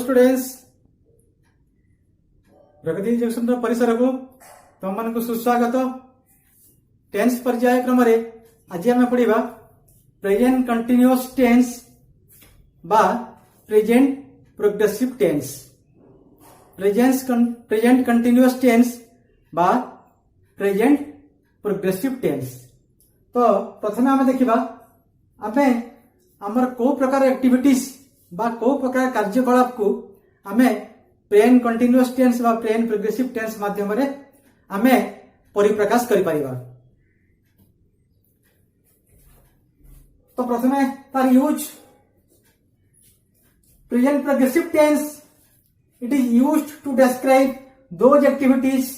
Students प्रगति junction परिसर को तुम मान सुस्वागत। टेन्स पर्याय क्रम आज आम पढ़ा प्रेजेंट कंटिन्यूअस टेन्स बा present progressive tense. Present continuous tense बा प्रेजेंट प्रोग्रेसिव टेन्स। तो प्रथम आम देखा आम आमर को प्रकार एक्टिविटीज बा को प्रकार कार्यकलाप को आमे प्रेजेंट कंटिन्यूअस टेन्स बा प्रेजेंट प्रोग्रेसिव टेन्स माध्यम रे आमे परिप्रकाश करि परिबा। तो प्रथमे तार use present progressive tense it is used to describe those activities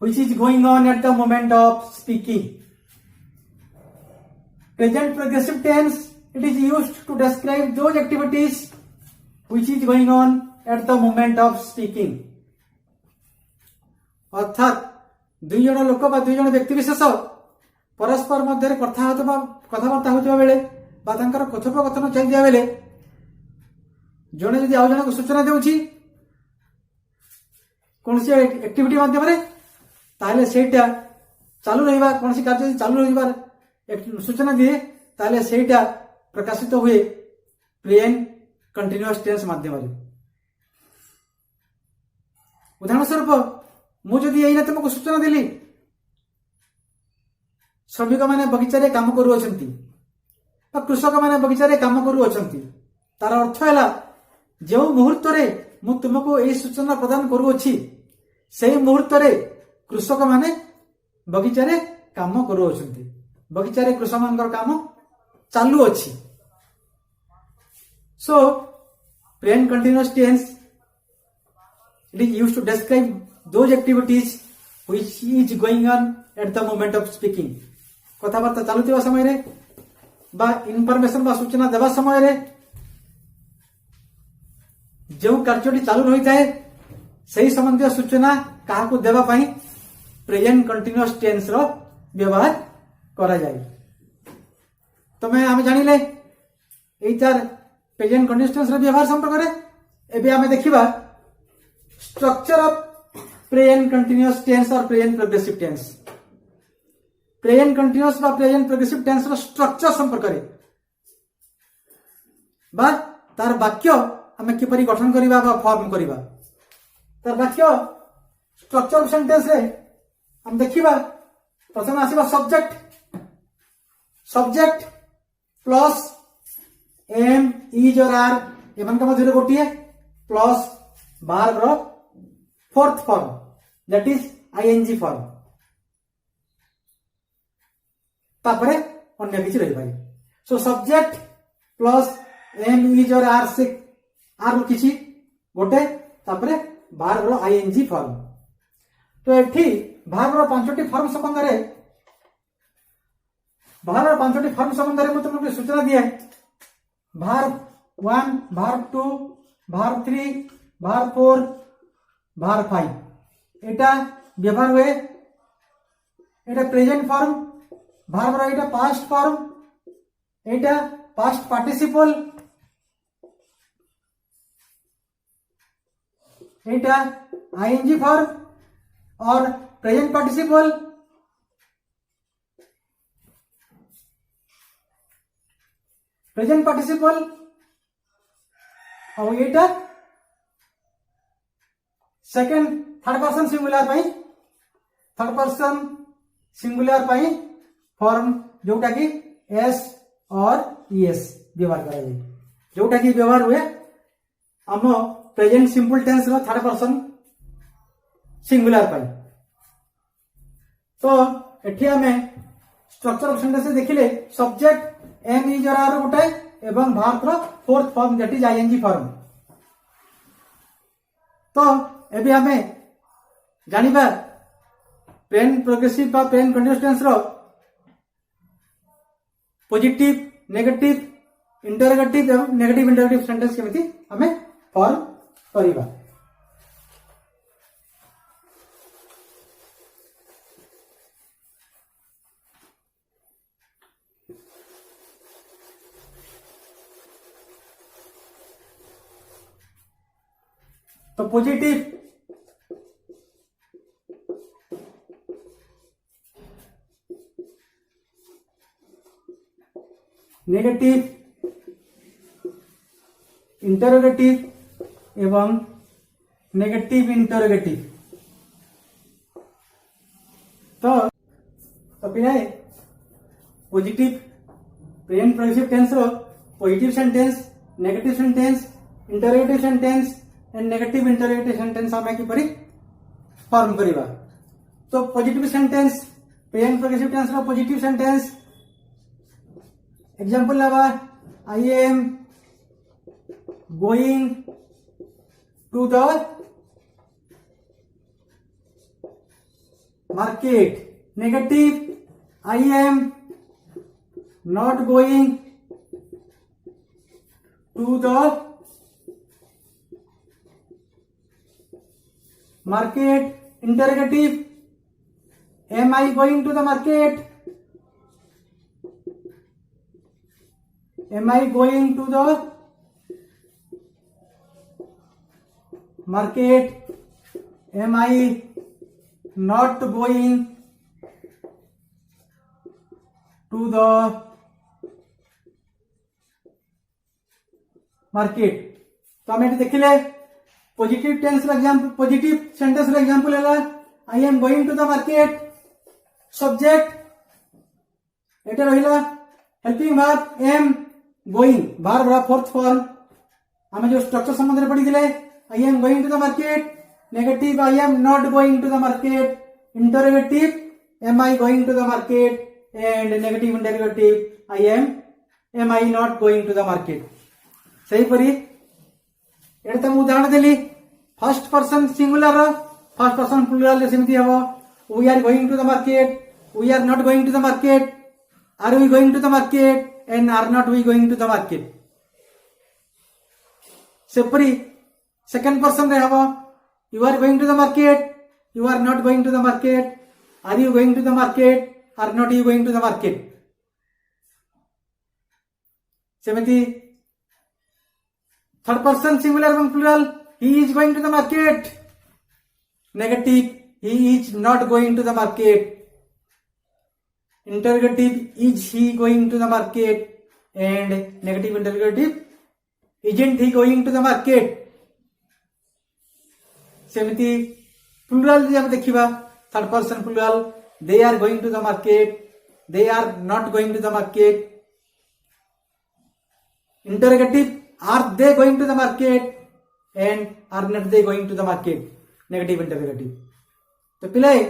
which is going on at the moment of speaking. Present progressive tense it is used to describe those activities which is going on at the moment of speaking. अर्थात दुई जन लोक बा दुई जन व्यक्ति विशेष परस्पर मध्य कथबार्ता होता बेले बा तांकर कथोपकथन चलता बेले जड़े जदि आउ जन को सूचना देउछि कौन सी एक्टिविटी माध्यम रे ताले सेटा चालू रहिबा कौन सी कार्य चालू रहिबार सूचना दिए ताले सेटा प्रकाशित हुए प्रेजेंट कंटिन्यूअस टेन्स माध्यम रे। उदाहरण स्वरूप मुझे यही तुमको सूचना देली श्रमिक माने बगीचा काम करुअछंती बा कृषक माने बगीचा काम करुअछंती तार अर्थ है जो मुहूर्त रे मु तुमको यही सूचना प्रदान करुअछि से मुहूर्त रे कृषक माने बगीचा काम करुअछंती बगीचा कृषक मानकर काम चालू अछि। So present continuous tense it is used to describe those activities which is going on at the moment of speaking. कथाबार्ता चालुवा समय रे बा इनफॉरमेशन बा सूचना देवा समय रे जो कार्यटी चालू रही थाए सही संबंधी सूचना कहा को देवा पाई प्रेजेंट कंटिन्यूअस टेन्स रो व्यवहार करा जाए। तो मैं आम जानिले एई तार प्रेजेंट कंटिन्यूअस टेन्स रो व्यवहार संपर्क रे एबे आमे देखिबा structure of present continuous tense or present progressive tense. Present continuous बा प्रेजेंट प्रोग्रेसिव टेन्स रो स्ट्रक्चर संपर्क रे बा तार वाक्य आमे किपरि गठन करिबा बा फॉर्म करिबा तार वाक्य स्ट्रक्चर ऑफ सेंटेंस रे हम देखिबा प्रथम आसीबा subject plus am is or are एमन का मध्य गोटिए प्लस वर्ब रो fourth form that is ING form तापरे अन्य किछि रहि पारे। So subject plus am is or are से आर किछि गोटे तापरे वर्ब रो आईएनजी फॉर्म। तो एठी वर्ब रो पांचटी फॉर्म संबंध रे वर्ब रो पांचटी फॉर्म संबंध रे मैं तुमको सूचना दिए verb 1 verb 2 verb 3 verb 4 verb 5 एटा व्यवहार हुए एटा प्रेजेंट फॉर्म वर्ब रो एटा पास्ट फॉर्म एटा पास्ट पार्टिसिपल एटा आईएनजी फॉर्म और प्रेजेंट पार्टिसिपल और एटा सेकंड थर्ड पर्सन सिंगुलर पाई फॉर्म जोटा कि एस और ईएस व्यवहार करा जाए जोटा कि व्यवहार हुए हम प्रेजेंट सिंपल टेंस रो थर्ड पर्सन सिंगुलर पाई। तो एठी हमें स्ट्रक्चर ऑफ सेंटेंस देखिले subject am is or are गोटे एवं वर्ब रो fourth form that is ING form. तो एबे हमें जानिबा प्रेजेंट प्रोग्रेसिव बा प्रेजेंट कंटीन्यूअस टेंस रो पॉजिटिव नेगेटिव इंटरोगेटिव एवं नेगेटिव इंटरोगेटिव सेंटेंस केमिति हमें फॉर्म करिबा। तो पॉजिटिव नेगेटिव इंटरोगेटिव एवं नेगेटिव इंटरोगेटिव। तो पिलाए पॉजिटिव प्रेजेंट प्रोग्रेसिव टेंस रो positive sentence negative sentence interrogative sentence and negative interrogative sentence आमे किपरि फॉर्म करिबा। तो positive sentence present progressive tense रो पॉजिटिव सेंटेंस एग्जांपल लावा I am going to the market. Negative I am not going to the market. Interrogative am I going to the market. Am I going to the market. Am I not going to the market. तो आम देखिले positive tense example positive sentence example है आई am going to the market. Subject एटा रहिला helping verb am going verb रा fourth form. आम जो structure संबंध में पढ़ी दिले I am going to the market. Negative I am not going to the market. Interrogative am I going to the market and negative interrogative I am I not going to the market. सही परी एटा तुम उदाहरण देली first person singular first person plural सेमती हबो we are going to the market we are not going to the market are we going to the market and are not we going to the market. सेपरी second person रे हबो you are going to the market you are not going to the market are you going to the market are not you going to the market. सेमती third person singular एवं plural he is going to the market. Negative he is not going to the market. Interrogative is he going to the market and negative interrogative isn't he going to the market. सेमती plural जब देखिबा third person plural they are going to the market they are not going to the market. Interrogative are they going to the market and are not they going to the market negative interrogative। तो पिलाए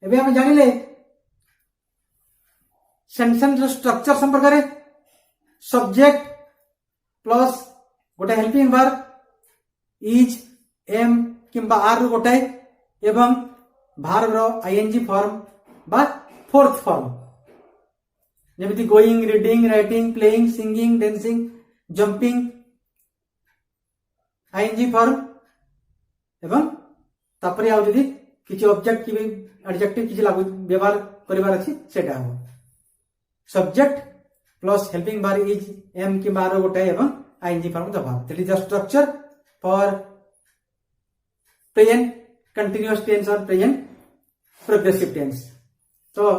एबे हम जानिले sentence structure संपर्क रे subject plus गोटे helping verb is am किंबा are गोटे एवं वर्ब रो आईएनजी फॉर्म बा फोर्थ फॉर्म जेमिति going reading writing playing singing dancing jumping ING form एवं तापरे आउ जदी किछि ऑब्जेक्ट कि एडजेक्टिव किछि लागू व्यवहार करिवार अछि सेटा हो subject plus helping verb is am कि मारो गोटे एवं आईएनजी फॉर्म दबा। That is the structure for present continuous tense और प्रेजेंट प्रोग्रेसिव टेंस। तो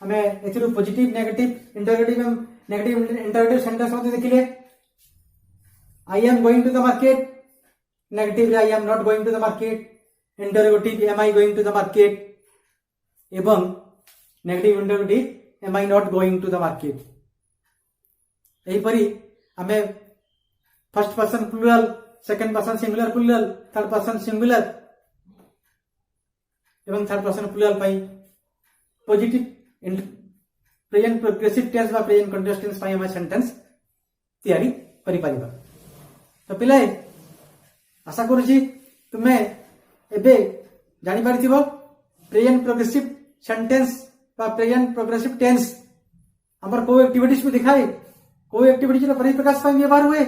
हमें एथिरो पॉजिटिव नेगेटिव इंटरोगेटिव एवं नेगेटिव इंटरोगेटिव सेंटेंस मध्ये देखिले I am going to the market negative I am not going to the market interrogative am I going to the market एवं negative interrogative am I not going to the market। यही परी हमें first person plural second person singular plural third person singular एवं third person plural पाई positive present progressive tense बा present continuous tense पाई हम sentence तैयारी करि परिबा। तो पिलाए आशा करूची तुम्हें एबे जानी पारिथिबो प्रेजेंट प्रोग्रेसिव सेंटेंस बा प्रेजेंट प्रोग्रेसिव टेंस हमर को एक्टिविटीज को दिखाए को एक्टिविटीज रो परिप्रकाश पाई व्यवहार हुए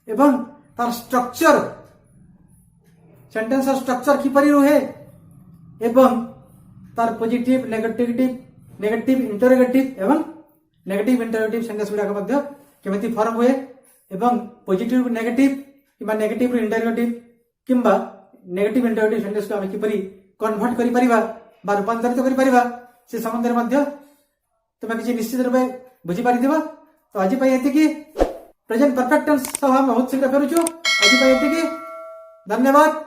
एवं तार स्ट्रक्चर सेंटेंस स्ट्रक्चर किपरि रहे एवं तार पॉजिटिव नेगेटिव इंटरोगेटिव एवं नेगेटिव इंटरोगेटिव सेंटेंस गुडा मध्य केमिति फॉर्म हुए एवं पॉजिटिव नेगेटिव कि नेगेटिव इंटरोगेटिव किंबा नेगेटिव इंटरप्रेटिव सेंटेंस को आम किपरि कन्वर्ट करि परिबा बा रूपांतरित करि परिबा से संबंध में तुम किसी निश्चित रूप बुझी पारिथिबो। तो आज ये प्रेजेंट परफेक्ट टेंस सह हम बहुत शीघ्र फेरुछु। आज ये धन्यवाद।